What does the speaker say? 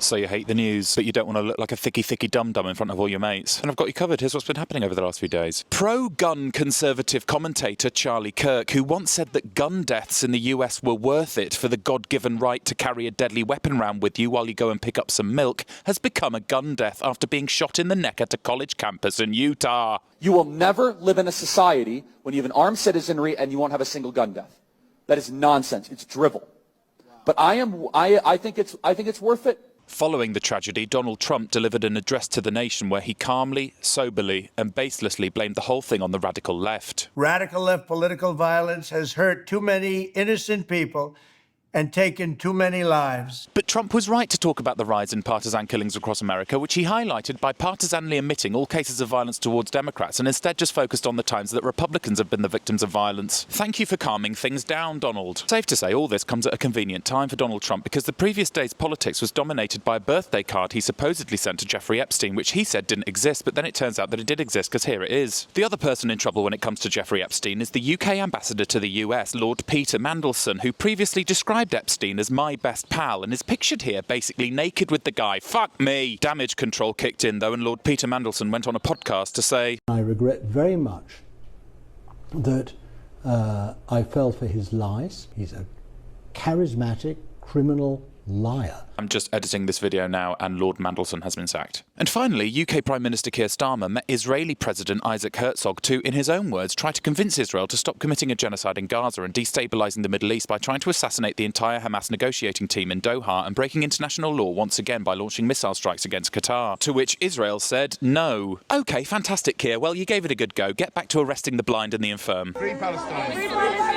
So you hate the news, but you don't want to look like a thicky dum-dum in front of all your mates. And I've got you covered. Here's what's been happening over the last few days. Pro-gun conservative commentator Charlie Kirk, who once said that gun deaths in the US were worth it for the God-given right to carry a deadly weapon around with you while you go and pick up some milk, has become a gun death after being shot in the neck at a college campus in Utah. You will never live in a society when you have an armed citizenry and you won't have a single gun death. That is nonsense. It's drivel. But I think it's worth it. Following the tragedy, Donald Trump delivered an address to the nation where he calmly, soberly and baselessly blamed the whole thing on the radical left. Radical left political violence has hurt too many innocent people and taken too many lives. But Trump was right to talk about the rise in partisan killings across America, which he highlighted by partisanly omitting all cases of violence towards Democrats and instead just focused on the times that Republicans have been the victims of violence. Thank you for calming things down, Donald. Safe to say all this comes at a convenient time for Donald Trump because the previous day's politics was dominated by a birthday card he supposedly sent to Jeffrey Epstein, which he said didn't exist, but then it turns out that it did exist because here it is. The other person in trouble when it comes to Jeffrey Epstein is the UK ambassador to the US, Lord Peter Mandelson, who previously described Epstein as my best pal and is pictured here basically naked with the guy. Fuck me! Damage control kicked in though, and Lord Peter Mandelson went on a podcast to say, I regret very much that I fell for his lies. He's a charismatic criminal liar. I'm just editing this video now and Lord Mandelson has been sacked. And finally, UK Prime Minister Keir Starmer met Israeli President Isaac Herzog to, in his own words, try to convince Israel to stop committing a genocide in Gaza and destabilising the Middle East by trying to assassinate the entire Hamas negotiating team in Doha and breaking international law once again by launching missile strikes against Qatar. To which Israel said no. OK, fantastic, Keir. Well, you gave it a good go. Get back to arresting the blind and the infirm. Free Palestine.